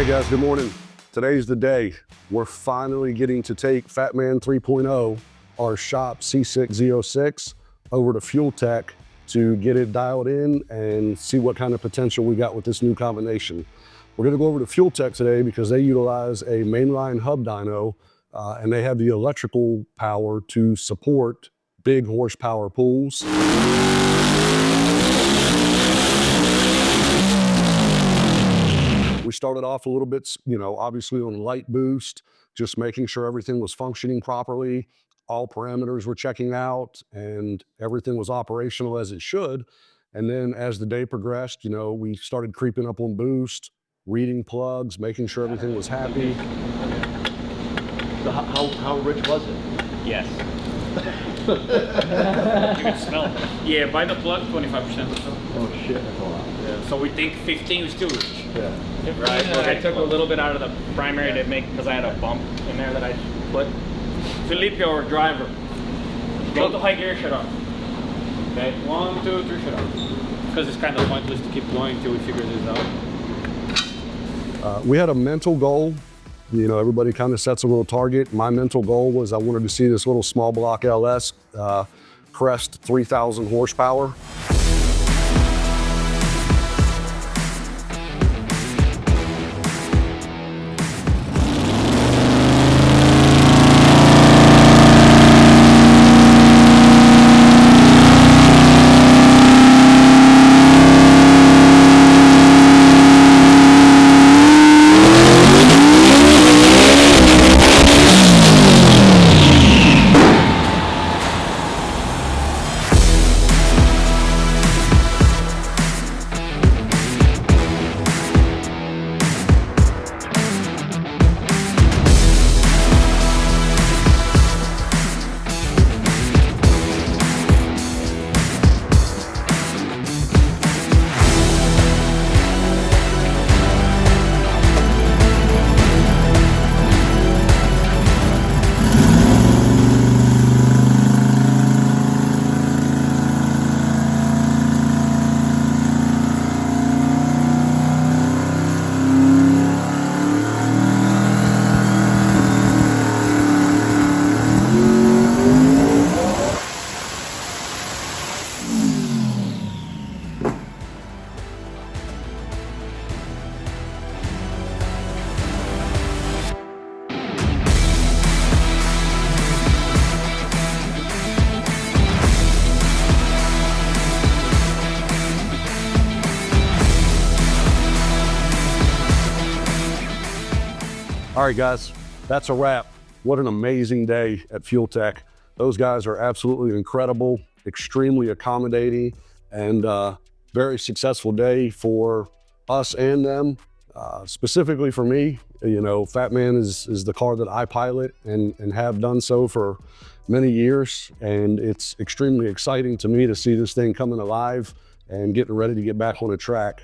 guys, good morning. Today's the day. We're finally getting to take Fatman 3.0, our shop C6 Z06, over to FuelTech to get it dialed in and see what kind of potential we got with this new combination. We're gonna go over to FuelTech today because they utilize a mainline hub dyno and they have the electrical power to support big horsepower pulls. We started off a little bit, obviously on light boost, just making sure everything was functioning properly. All parameters were checking out and everything was operational as it should. And then as the day progressed, we started creeping up on boost, reading plugs, making sure everything was happy. So how rich was it? Yes. You can smell it. Yeah, by the plug, 25% or so. Oh shit, that's a lot. Yeah, so we think 15 is still rich. Yeah. Right, but I took a little bit out of the primary to make, because I had a bump in there that I put. Felipe, our driver, go to high gear, shut off. Okay, 1, 2, 3, shut off. Because it's kind of pointless to keep going until we figure this out. We had a mental goal. Everybody kind of sets a little target. My mental goal was I wanted to see this little small block LS crest 3,000 horsepower. All right, guys, that's a wrap. What an amazing day at FuelTech. Those guys are absolutely incredible, extremely accommodating, and very successful day for us and them. Specifically for me, Fatman is the car that I pilot and have done so for many years. And it's extremely exciting to me to see this thing coming alive and getting ready to get back on the track.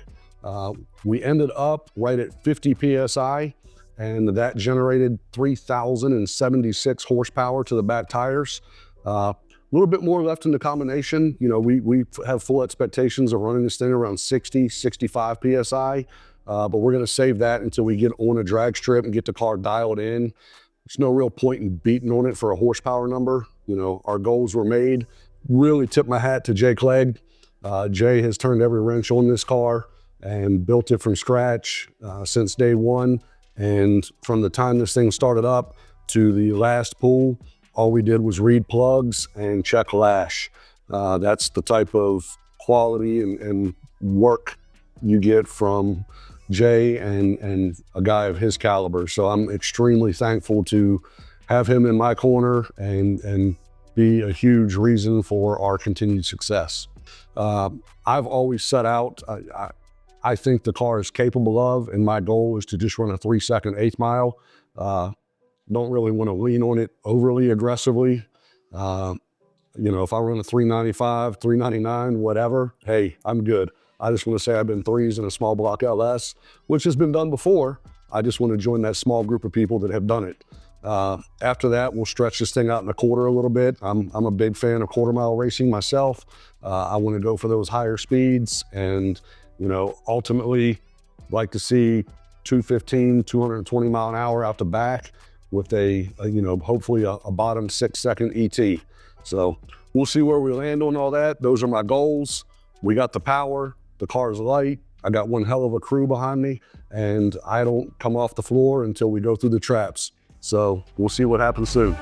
We ended up right at 50 PSI. And that generated 3,076 horsepower to the back tires. A little bit more left in the combination. We have full expectations of running this thing around 60, 65 PSI, but we're gonna save that until we get on a drag strip and get the car dialed in. There's no real point in beating on it for a horsepower number. Our goals were made. Really tip my hat to Jay Clegg. Jay has turned every wrench on this car and built it from scratch since day one. And from the time this thing started up to the last pull, all we did was read plugs and check lash. That's the type of quality and work you get from Jay and a guy of his caliber. So I'm extremely thankful to have him in my corner and be a huge reason for our continued success. I've always set out, I think the car is capable of, and my goal is to just run a 3-second 1/8 mile. Don't really want to lean on it overly aggressively. If I run a 395, 399, whatever, hey, I'm good. I just want to say I've been threes in a small block LS, which has been done before. I just want to join that small group of people that have done it. After that, we'll stretch this thing out in a quarter a little bit. I'm a big fan of quarter-mile racing myself. I want to go for those higher speeds and, ultimately like to see 215, 220 mile an hour out the back with a you know, hopefully a bottom 6-second ET. So we'll see where we land on all that. Those are my goals. We got the power, the car's light. I got one hell of a crew behind me, and I don't come off the floor until we go through the traps. So we'll see what happens soon.